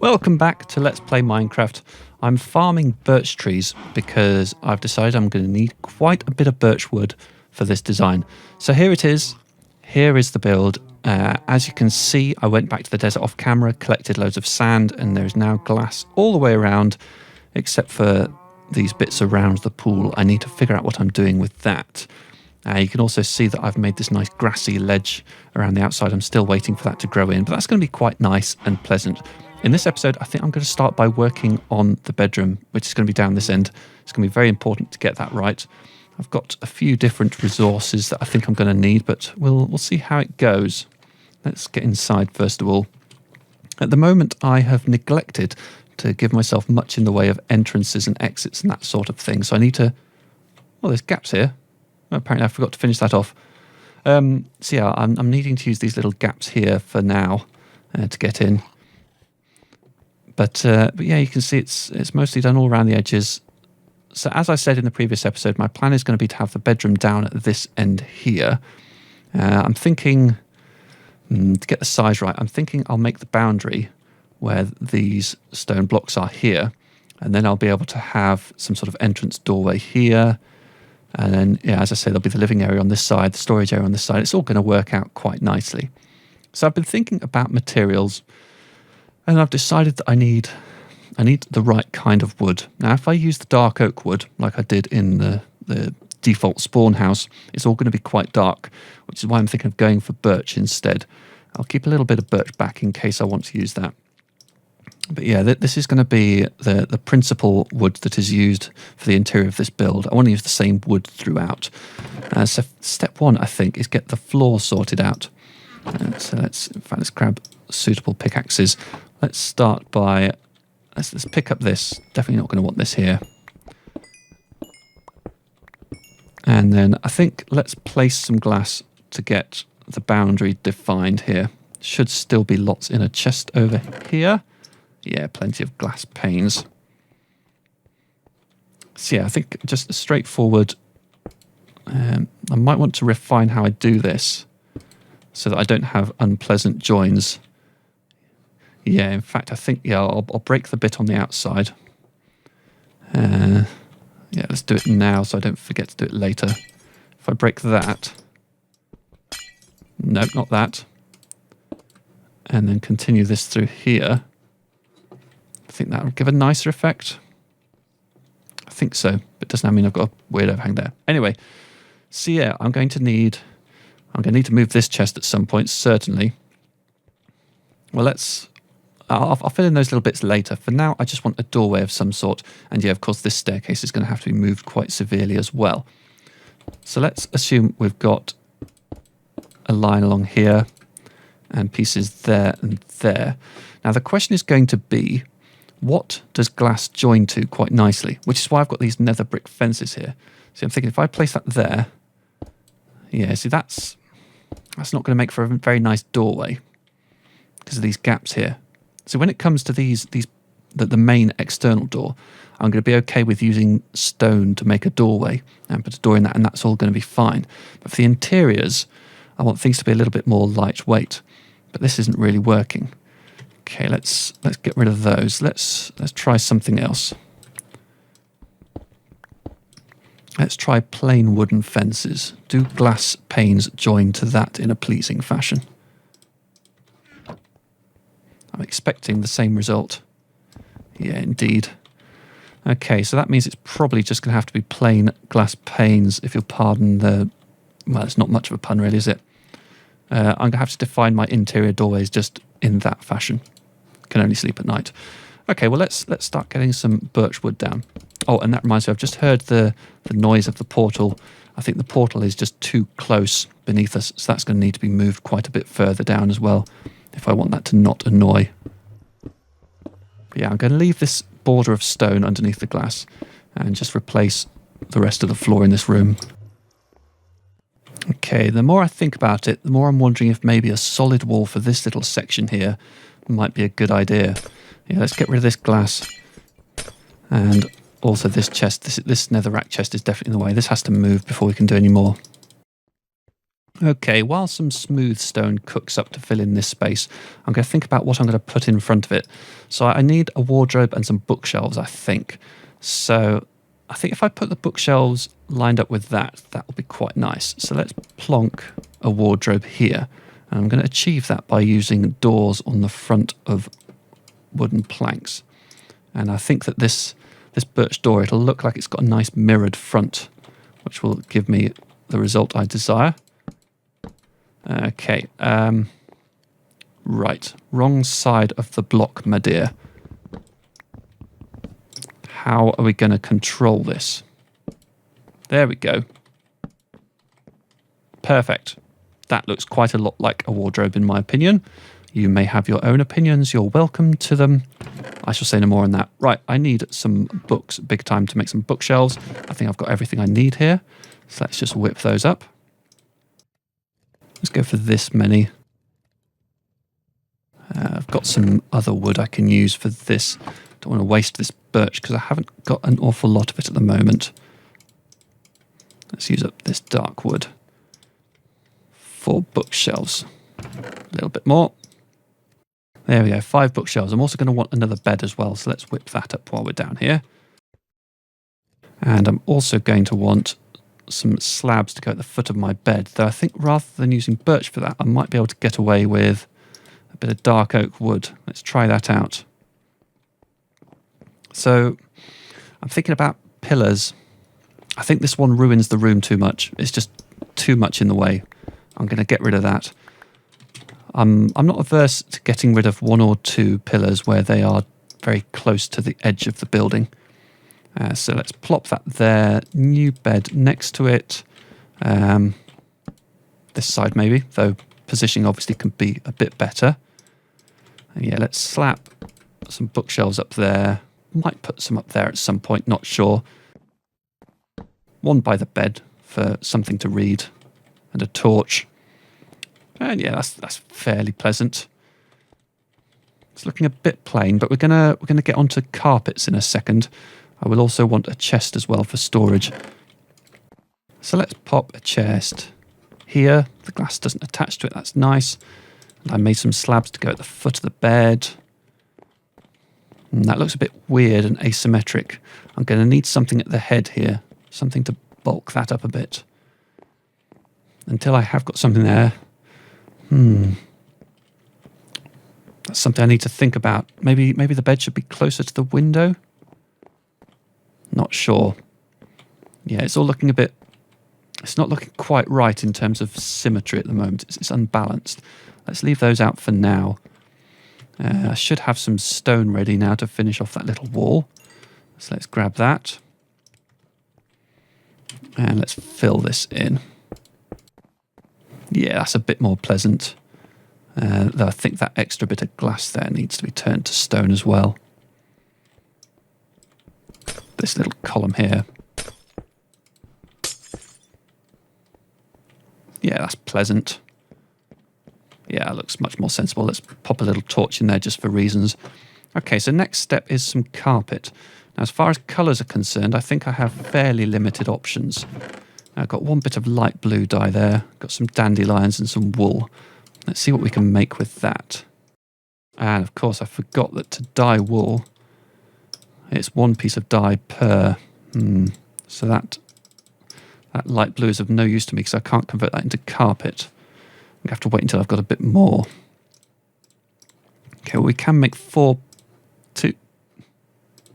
Welcome back to Let's Play Minecraft. I'm farming birch trees because I've decided I'm going to need quite a bit of birch wood for this design. So here it is. Here is the build. As you can see, I went back to the desert off camera, collected loads of sand, and there's now glass all the way around, except for these bits around the pool. I need to figure out what I'm doing with that. You can also see that I've made this nice grassy ledge around the outside. I'm still waiting for that to grow in, but that's going to be quite nice and pleasant. In this episode, I think I'm going to start by working on the bedroom, which is going to be down this end. It's going to be very important to get that right. I've got a few different resources that I think I'm going to need, but we'll see how it goes. Let's get inside first of all. At the moment, I have neglected to give myself much in the way of entrances and exits and that sort of thing. So I need to... Well, there's gaps here. Apparently I forgot to finish that off. So yeah, I'm needing to use these little gaps here for now to get in. But yeah, you can see it's mostly done all around the edges. So as I said in the previous episode, my plan is going to be to have the bedroom down at this end here. I'm thinking, to get the size right, I'm thinking I'll make the boundary where these stone blocks are here. And then I'll be able to have some sort of entrance doorway here. And then, yeah, as I say, there'll be the living area on this side, the storage area on this side. It's all going to work out quite nicely. So I've been thinking about materials. And I've decided that I need the right kind of wood. Now, if I use the dark oak wood, like I did in the default spawn house, it's all going to be quite dark, which is why I'm thinking of going for birch instead. I'll keep a little bit of birch back in case I want to use that. But yeah, this is going to be the principal wood that is used for the interior of this build. I want to use the same wood throughout. So step one, I think, is get the floor sorted out. So let's grab suitable pickaxes. Let's start by, let's pick up this. Definitely not going to want this here. And then I think let's place some glass to get the boundary defined here. Should still be lots in a chest over here. Yeah, plenty of glass panes. So yeah, I think just straightforward. I might want to refine how I do this so that I don't have unpleasant joins. Yeah, in fact, I think, yeah, I'll break the bit on the outside. Yeah, let's do it now so I don't forget to do it later. If I break that... Nope, not that. And then continue this through here. I think that will give a nicer effect. I think so, but it doesn't mean I've got a weird overhang there. Anyway, so yeah, I'm going to need to move this chest at some point, certainly. Well, I'll fill in those little bits later. For now, I just want a doorway of some sort. And yeah, of course, this staircase is going to have to be moved quite severely as well. So let's assume we've got a line along here and pieces there and there. Now, the question is going to be, what does glass join to quite nicely? Which is why I've got these nether brick fences here. So I'm thinking if I place that there, yeah, see, that's not going to make for a very nice doorway because of these gaps here. So when it comes to the main external door, I'm going to be okay with using stone to make a doorway and put a door in that, and that's all going to be fine. But for the interiors, I want things to be a little bit more lightweight. But this isn't really working. Okay, let's get rid of those. Let's try something else. Let's try plain wooden fences. Do glass panes join to that in a pleasing fashion? I'm expecting the same result. Yeah, indeed. Okay, so that means it's probably just going to have to be plain glass panes, if you'll pardon the... Well, it's not much of a pun, really, is it? I'm going to have to define my interior doorways just in that fashion. Can only sleep at night. Okay, well, let's start getting some birch wood down. Oh, and that reminds me, I've just heard the noise of the portal. I think the portal is just too close beneath us, so that's going to need to be moved quite a bit further down as well, if I want that to not annoy. But yeah, I'm going to leave this border of stone underneath the glass and just replace the rest of the floor in this room. Okay, the more I think about it, the more I'm wondering if maybe a solid wall for this little section here might be a good idea. Yeah, let's get rid of this glass. And also this chest, this netherrack chest is definitely in the way. This has to move before we can do any more. Okay, while some smooth stone cooks up to fill in this space, I'm going to think about what I'm going to put in front of it. So I need a wardrobe and some bookshelves, I think. So I think if I put the bookshelves lined up with that, that will be quite nice. So let's plonk a wardrobe here. And I'm going to achieve that by using doors on the front of wooden planks. And I think that this birch door, it'll look like it's got a nice mirrored front, which will give me the result I desire. Okay, right, wrong side of the block, my dear. How are we going to control this? There we go. Perfect. That looks quite a lot like a wardrobe in my opinion. You may have your own opinions. You're welcome to them. I shall say no more on that. Right, I need some books, big time to make some bookshelves. I think I've got everything I need here. So let's just whip those up. Let's go for this many. I've got some other wood I can use for this. Don't want to waste this birch because I haven't got an awful lot of it at the moment. Let's use up this dark wood for bookshelves. A little bit more. There we go, 5 bookshelves. I'm also going to want another bed as well, so let's whip that up while we're down here. And I'm also going to want some slabs to go at the foot of my bed, though I think rather than using birch for that, I might be able to get away with a bit of dark oak wood. Let's try that out. So I'm thinking about pillars. I think this one ruins the room too much. It's just too much in the way. I'm going to get rid of that. I'm not averse to getting rid of 1 or 2 pillars where they are very close to the edge of the building. So let's plop that there. New bed next to it. This side maybe, though positioning obviously can be a bit better. And yeah, let's slap some bookshelves up there. Might put some up there at some point, not sure. One by the bed for something to read and a torch. And yeah, that's fairly pleasant. It's looking a bit plain, but we're gonna get onto carpets in a second. I will also want a chest as well for storage. So let's pop a chest here. The glass doesn't attach to it, that's nice. And I made some slabs to go at the foot of the bed. And that looks a bit weird and asymmetric. I'm going to need something at the head here, something to bulk that up a bit. Until I have got something there. That's something I need to think about. Maybe the bed should be closer to the window. Not sure. Yeah, it's all looking a bit... It's not looking quite right in terms of symmetry at the moment. It's unbalanced. Let's leave those out for now. I should have some stone ready now to finish off that little wall. So let's grab that. And let's fill this in. Yeah, that's a bit more pleasant. Though I think that extra bit of glass there needs to be turned to stone as well. This little column here. Yeah, that's pleasant. Yeah, it looks much more sensible. Let's pop a little torch in there just for reasons. Okay, so next step is some carpet. Now, as far as colours are concerned, I think I have fairly limited options. I've got one bit of light blue dye there. Got some dandelions and some wool. Let's see what we can make with that. And of course, I forgot that to dye wool, it's 1 piece of dye per. So that light blue is of no use to me because I can't convert that into carpet. I'm going to have to wait until I've got a bit more. Okay, well, we can make 4...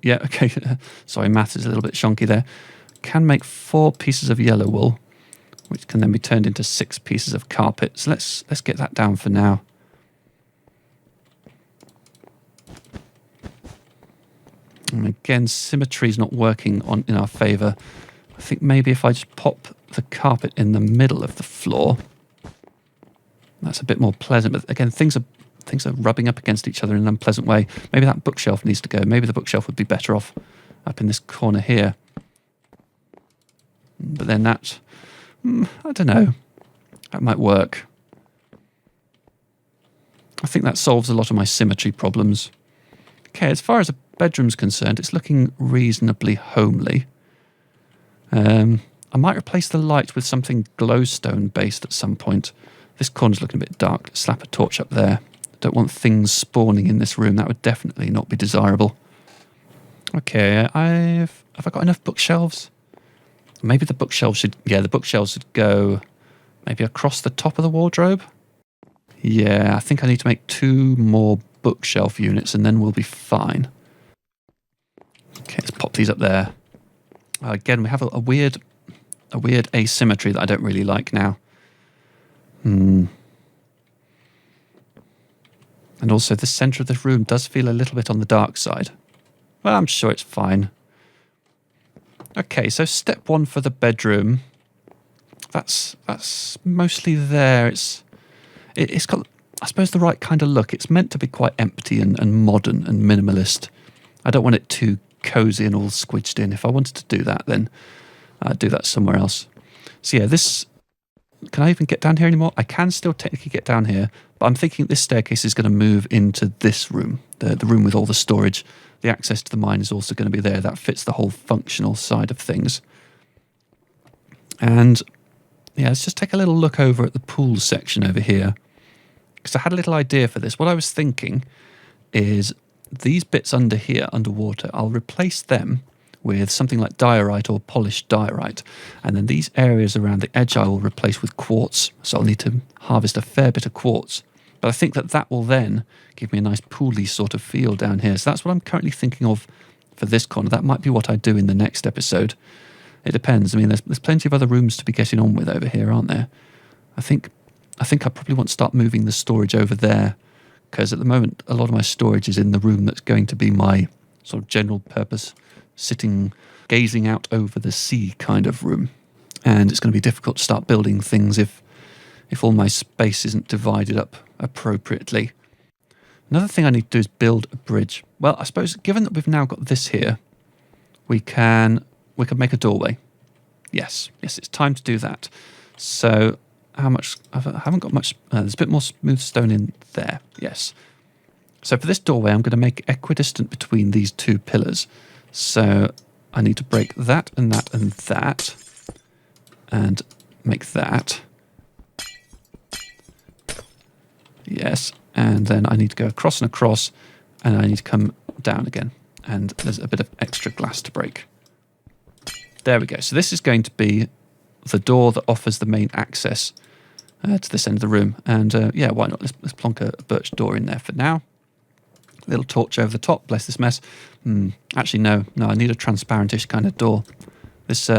Yeah, okay. Sorry, maths is a little bit shonky there. Can make 4 pieces of yellow wool, which can then be turned into 6 pieces of carpet. So let's get that down for now. And again, symmetry is not working in our favour. I think maybe if I just pop the carpet in the middle of the floor, that's a bit more pleasant. But again, things are rubbing up against each other in an unpleasant way. Maybe that bookshelf needs to go. Maybe the bookshelf would be better off up in this corner here. But then that, I don't know, that might work. I think that solves a lot of my symmetry problems. Okay, as far as the bedroom's concerned, it's looking reasonably homely. I might replace the light with something glowstone based at some point. This corner's looking a bit dark. Slap a torch up there. Don't want things spawning in this room. That would definitely not be desirable. Okay, have I got enough bookshelves? Maybe the bookshelves should... Yeah, the bookshelves should go maybe across the top of the wardrobe. Yeah, I think I need to make 2 more bookshelf units and then we'll be fine. Okay, let's pop these up there. Again, we have a weird asymmetry that I don't really like now. And also the centre of this room does feel a little bit on the dark side. Well, I'm sure it's fine. Okay, so step 1 for the bedroom. That's mostly there. It's got, I suppose, the right kind of look. It's meant to be quite empty and modern and minimalist. I don't want it too cozy and all squidged in. If I wanted to do that, then I'd do that somewhere else. So yeah, this... Can I even get down here anymore? I can still technically get down here, but I'm thinking this staircase is going to move into this room, the room with all the storage. The access to the mine is also going to be there. That fits the whole functional side of things. And yeah, let's just take a little look over at the pool section over here, because I had a little idea for this. What I was thinking is these bits under here, underwater, I'll replace them with something like diorite or polished diorite. And then these areas around the edge I will replace with quartz. So I'll need to harvest a fair bit of quartz. But I think that will then give me a nice pooly sort of feel down here. So that's what I'm currently thinking of for this corner. That might be what I do in the next episode. It depends. I mean, there's plenty of other rooms to be getting on with over here, aren't there? I think I probably want to start moving the storage over there, because at the moment a lot of my storage is in the room that's going to be my sort of general purpose sitting, gazing out over the sea kind of room. And it's going to be difficult to start building things if all my space isn't divided up appropriately. Another thing I need to do is build a bridge. Well, I suppose given that we've now got this here, we can make a doorway. Yes, it's time to do that. So how much? I haven't got much. There's a bit more smooth stone in there. Yes. So for this doorway, I'm going to make equidistant between these 2 pillars. So I need to break that and that and that, and make that. Yes, and then I need to go across and across, and I need to come down again. And there's a bit of extra glass to break. There we go. So this is going to be the door that offers the main access to this end of the room. And yeah, why not? Let's plonk a birch door in there for now. Little torch over the top. Bless this mess. Actually, no. I need a transparentish kind of door. This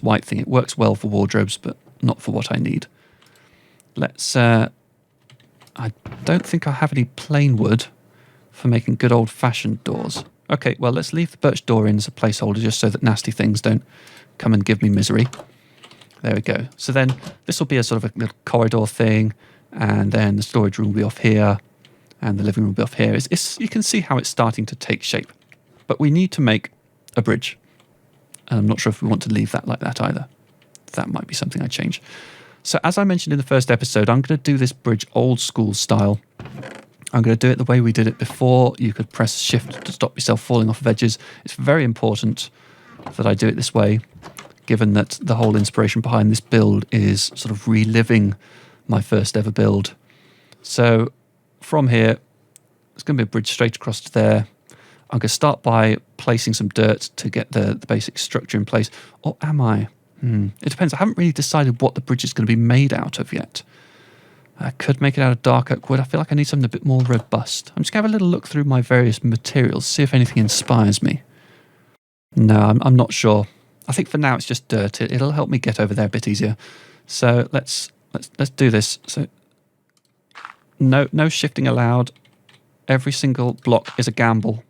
white thing, it works well for wardrobes, but not for what I need. Let's... I don't think I have any plain wood for making good old-fashioned doors. Okay, well, let's leave the birch door in as a placeholder just so that nasty things don't come and give me misery. There we go. So then this will be a sort of a little corridor thing, and then the storage room will be off here, and the living room will be off here. You can see how it's starting to take shape. But we need to make a bridge. And I'm not sure if we want to leave that like that either. That might be something I change. So as I mentioned in the first episode, I'm going to do this bridge old school style. I'm going to do it the way we did it before. You could press shift to stop yourself falling off of edges. It's very important that I do it this way, given that the whole inspiration behind this build is sort of reliving my first ever build. So from here, it's going to be a bridge straight across to there. I'm going to start by placing some dirt to get the basic structure in place. Or am I? It depends. I haven't really decided what the bridge is going to be made out of yet. I could make it out of dark oak wood. I feel like I need something a bit more robust. I'm just going to have a little look through my various materials, see if anything inspires me. No, I'm not sure. I think for now it's just dirt. It'll help me get over there a bit easier. So let's do this. So no shifting allowed. Every single block is a gamble.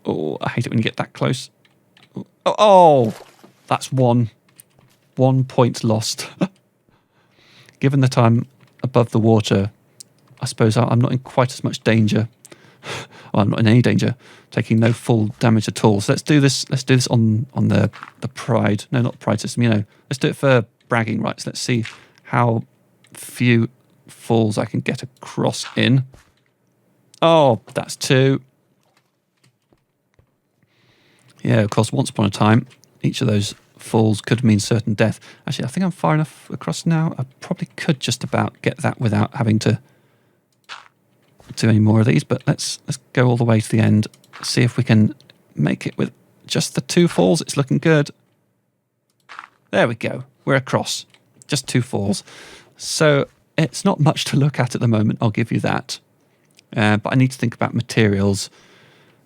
Oh, I hate it when you get that close. Oh, that's 1 point lost. Given that I'm above the water, I suppose I'm not in quite as much danger. Well, I'm not in any danger, taking no full damage at all. So let's do this. Let's do this on the pride. No, not the pride system. Let's do it for bragging rights. Let's see how few falls I can get across in. Oh, that's 2. Yeah, of course, once upon a time, each of those falls could mean certain death. Actually, I think I'm far enough across now. I probably could just about get that without having to do any more of these, but let's go all the way to the end, see if we can make it with just the 2 falls. It's looking good. There we go. We're across. Just 2 falls. So it's not much to look at the moment, I'll give you that. But I need to think about materials.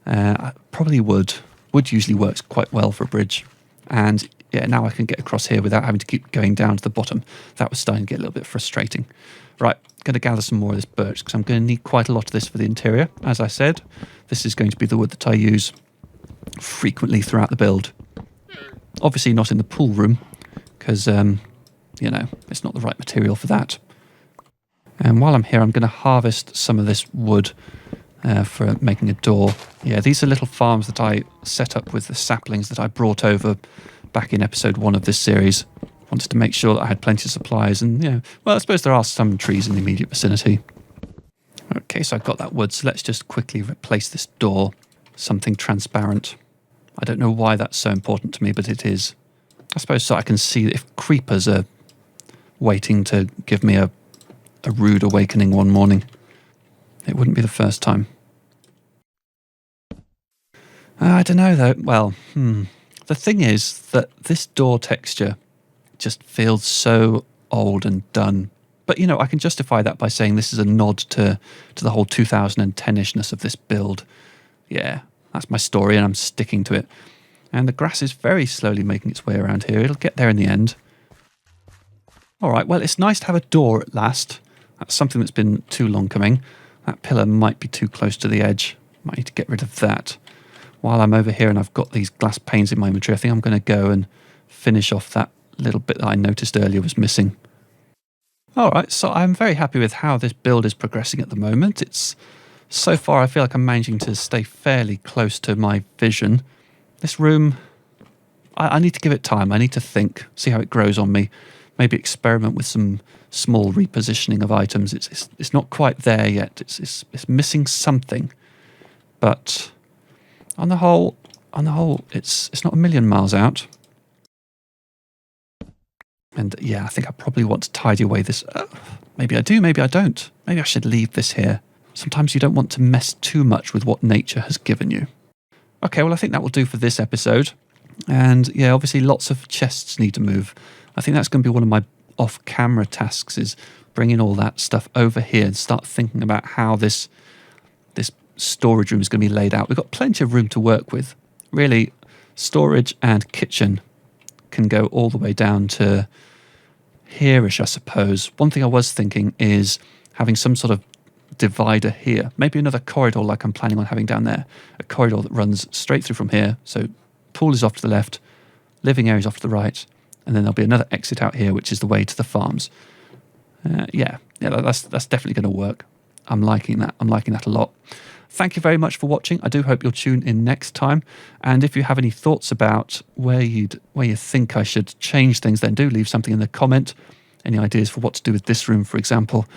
Probably wood. Wood usually works quite well for a bridge. And yeah, now I can get across here without having to keep going down to the bottom. That was starting to get a little bit frustrating. Right, going to gather some more of this birch because I'm going to need quite a lot of this for the interior. As I said, this is going to be the wood that I use frequently throughout the build. Obviously not in the pool room because, it's not the right material for that. And while I'm here, I'm going to harvest some of this wood for making a door. Yeah, these are little farms that I set up with the saplings that I brought over back in episode 1 of this series. Wanted to make sure that I had plenty of supplies and, I suppose there are some trees in the immediate vicinity. Okay, so I've got that wood, so let's just quickly replace this door. Something transparent. I don't know why that's so important to me, but it is. I suppose so I can see if creepers are waiting to give me a rude awakening one morning. It wouldn't be the first time. I don't know though. Well, the thing is that this door texture just feels so old and done. But, I can justify that by saying this is a nod to the whole 2010-ishness of this build. Yeah, that's my story and I'm sticking to it. And the grass is very slowly making its way around here. It'll get there in the end. All right, well, it's nice to have a door at last. That's something that's been too long coming. That pillar might be too close to the edge. Might need to get rid of that. While I'm over here and I've got these glass panes in my inventory, I think I'm going to go and finish off that little bit that I noticed earlier was missing. All right, so I'm very happy with how this build is progressing at the moment. So far, I feel like I'm managing to stay fairly close to my vision. This room, I need to give it time. I need to think, see how it grows on me. Maybe experiment with some small repositioning of items. It's not quite there yet. It's missing something, but on the whole, it's not a million miles out. And yeah, I think I probably want to tidy away this. Maybe I do, maybe I don't. Maybe I should leave this here. Sometimes you don't want to mess too much with what nature has given you. Okay, well, I think that will do for this episode. And yeah, obviously lots of chests need to move. I think that's going to be one of my off-camera tasks, is bringing all that stuff over here and start thinking about how this storage room is going to be laid out. We've got plenty of room to work with. Really, storage and kitchen can go all the way down to here-ish, I suppose. One thing I was thinking is having some sort of divider here. Maybe another corridor like I'm planning on having down there. A corridor that runs straight through from here. So pool is off to the left, living area is off to the right, and then there'll be another exit out here, which is the way to the farms. That's definitely going to work. I'm liking that. I'm liking that a lot. Thank you very much for watching. I do hope you'll tune in next time. And if you have any thoughts about where you think I should change things, then do leave something in the comment. Any ideas for what to do with this room, for example.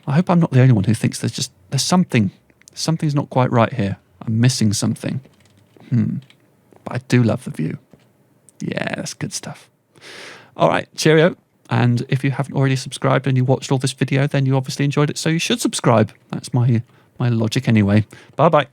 I hope I'm not the only one who thinks there's something's not quite right here. I'm missing something. But I do love the view. Yeah, that's good stuff. All right, cheerio. And if you haven't already subscribed and you watched all this video, then you obviously enjoyed it, so you should subscribe. That's my logic anyway. Bye-bye.